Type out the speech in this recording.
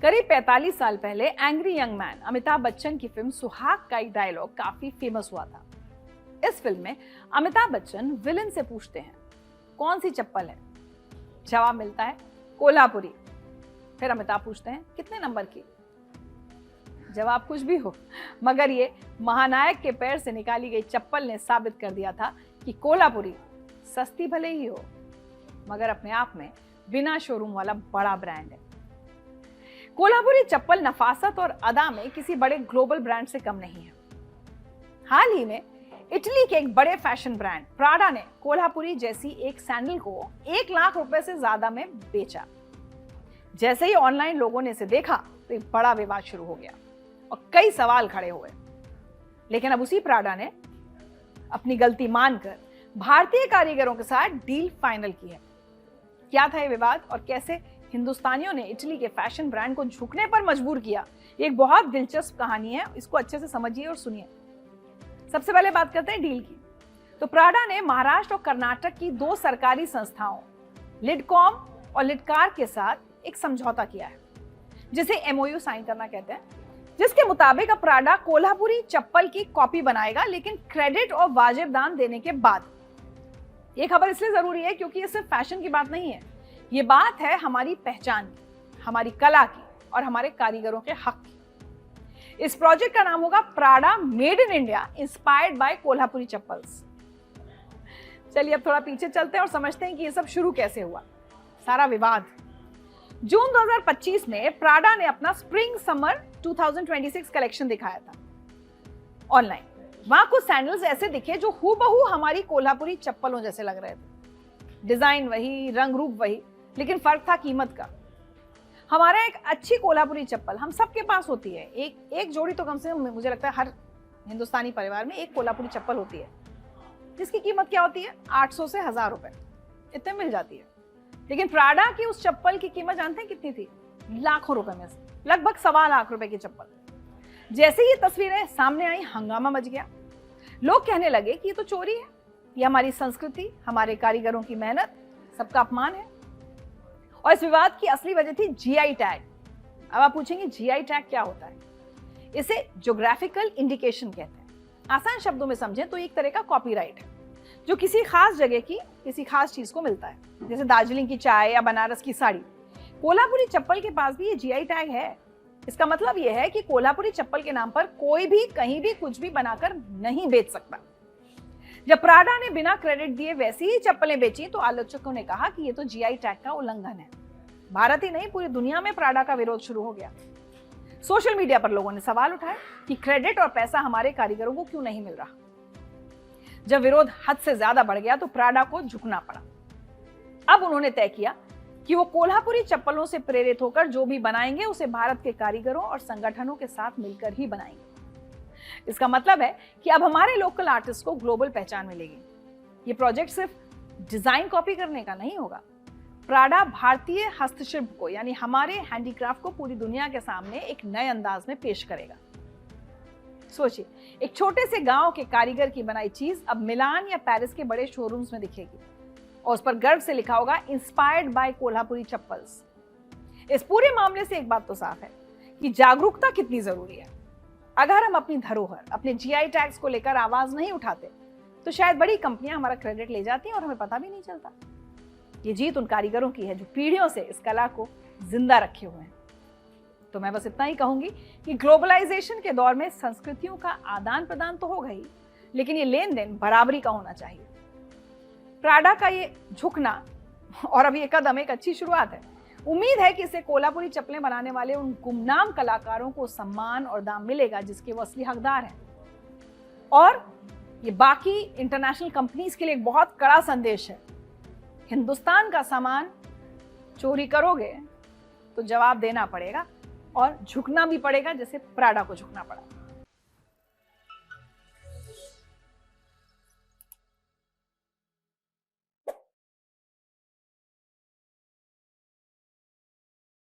करीब 45 साल पहले angry young man Amitabh Bachchan की फिल्म सुहाग का एक डायलॉग काफी फेमस हुआ था। इस फिल्म में अमिताभ बच्चन विलन से पूछते हैं, कौन सी चप्पल है? जवाब मिलता है कोल्हापुरी। फिर अमिताभ पूछते हैं, कितने नंबर की? जवाब कुछ भी हो, मगर ये महानायक के पैर से निकाली गई चप्पल ने साबित कर दिया था कि कोल्हापुरी सस्ती भले ही हो, मगर अपने आप में बिना शोरूम वाला बड़ा ब्रांड है। कोल्हापुरी चप्पल नफासत और अदा में किसी बड़े ग्लोबल ब्रांड से कम नहीं है। हाल ही में इटली के एक बड़े फैशन ब्रांड प्राडा ने कोल्हापुरी जैसी एक सैंडल को 1 लाख रुपए से ज्यादा में बेचा। जैसे ही ऑनलाइन लोगों ने इसे देखा तो एक बड़ा विवाद शुरू हो गया और कई सवाल खड़े हुए। लेकिन अब उसी प्राडा ने अपनी गलती मानकर भारतीय कारीगरों के साथ डील फाइनल की है। क्या था ये विवाद और कैसे हिंदुस्तानियों ने इटली के फैशन ब्रांड को झुकने पर मजबूर किया, ये एक बहुत दिलचस्प कहानी है। इसको अच्छे से समझिए और सुनिए। सबसे पहले बात करते हैं डील की। तो प्राडा ने महाराष्ट्र और कर्नाटक की 2 सरकारी संस्थाओं लिडकॉम और लिडकार के साथ एक समझौता किया है, जिसे एमओयू साइन करना कहते हैं, जिसके मुताबिक अब प्राडा कोल्हापुरी चप्पल की कॉपी बनाएगा, लेकिन क्रेडिट और वाजिब दाम देने के बाद। ये खबर इसलिए जरूरी है क्योंकि ये सिर्फ फैशन की बात नहीं है, ये बात है हमारी पहचान की, हमारी कला की और हमारे कारीगरों के हक की। इस प्रोजेक्ट का नाम होगा Prada made in India inspired by Kolhapuri chappals. चलिए अब थोड़ा पीछे चलते हैं और समझते हैं कि ये सब शुरू कैसे हुआ, सारा विवाद। जून 2025 में प्राडा ने अपना स्प्रिंग समर 2026 कलेक्शन दिखाया था ऑनलाइन। वहां कुछ सैंडल्स ऐसे दिखे जो हूबहू हमारी कोल्हापुरी चप्पलों जैसे लग रहे थे। डिजाइन वही, रंग रूप वही, लेकिन फर्क था कीमत का। हमारा एक अच्छी कोल्हापुरी चप्पल हम सबके पास होती है, एक जोड़ी तो कम से कम मुझे लगता है हर हिंदुस्तानी परिवार में एक कोल्हापुरी चप्पल होती है, जिसकी कीमत क्या होती है? 800 से 1000 रुपए, इतने मिल जाती है। लेकिन प्राडा की उस चप्पल की कीमत जानते हैं कितनी थी? लाखों रुपए में से लगभग 1.25 लाख रुपए की चप्पल। जैसे ये तस्वीरें सामने आई, हंगामा मच गया। लोग कहने लगे कि ये तो चोरी है, ये हमारी संस्कृति, हमारे कारीगरों की मेहनत, सबका अपमान है। और इस विवाद की असली वजह थी जीआई टैग। अब आप पूछेंगे जीआई टैग क्या होता है? इसे ज्योग्राफिकल इंडिकेशन कहते हैं। आसान शब्दों में समझें तो एक तरह का कॉपीराइट है जो किसी खास जगह की किसी खास चीज को मिलता है, जैसे दार्जिलिंग की चाय या बनारस की साड़ी। कोल्हापुरी चप्पल के पास भी ये जीआई टैग है। इसका मतलब यह है कि कोल्हापुरी चप्पल के नाम पर कोई भी कहीं भी कुछ भी बनाकर नहीं बेच सकता। जब प्राडा ने बिना क्रेडिट दिए वैसी ही चप्पलें बेची तो आलोचकों ने कहा कि ये तो जीआई टैग का उल्लंघन है। भारत ही नहीं, पूरी दुनिया में प्राडा का विरोध शुरू हो गया। सोशल मीडिया पर लोगों ने सवाल उठाए कि क्रेडिट और पैसा हमारे कारीगरों को क्यों नहीं मिल रहा। जब विरोध हद से ज्यादा बढ़ गया तो प्राडा को झुकना पड़ा। अब उन्होंने तय किया कि वो कोल्हापुरी चप्पलों से प्रेरित होकर जो भी बनाएंगे उसे भारत के कारीगरों और संगठनों के साथ मिलकर ही बनाएंगे। इसका मतलब है कि अब हमारे लोकल आर्टिस्ट को ग्लोबल पहचान मिलेगी। ये प्रोजेक्ट सिर्फ डिजाइन कॉपी करने का नहीं होगा। प्राडा भारतीय हस्तशिल्प को, यानी हमारे हैंडीक्राफ्ट को पूरी दुनिया के सामने एक नए अंदाज में पेश करेगा। सोचिए, एक छोटे से गांव के कारीगर की बनाई चीज अब मिलान या पेरिस के बड़े शोरूम्स में दिखेगी और उस पर गर्व से लिखा होगा इंस्पायर्ड बाय कोल्हापुरी चप्पल्स। इस पूरे मामले से एक बात तो साफ है कि जागरूकता कितनी जरूरी है। अगर हम अपनी धरोहर, अपने जीआई टैग्स को लेकर आवाज नहीं उठाते तो शायद बड़ी कंपनियां हमारा क्रेडिट ले जाती हैं और हमें पता भी नहीं चलता। ये जीत उन कारीगरों की है जो पीढ़ियों से इस कला को जिंदा रखे हुए हैं। तो मैं बस इतना ही कहूंगी कि ग्लोबलाइजेशन के दौर में संस्कृतियों का आदान प्रदान तो होगा ही, लेकिन ये लेन देन बराबरी का होना चाहिए। प्राडा का ये झुकना और अब ये कदम एक अच्छी शुरुआत है। उम्मीद है कि इससे कोल्हापुरी चप्पलें बनाने वाले उन गुमनाम कलाकारों को सम्मान और दाम मिलेगा जिसके वो असली हकदार हैं। और ये बाकी इंटरनेशनल कंपनीज के लिए एक बहुत कड़ा संदेश है। हिंदुस्तान का सामान चोरी करोगे तो जवाब देना पड़ेगा और झुकना भी पड़ेगा, जैसे प्राडा को झुकना पड़ा।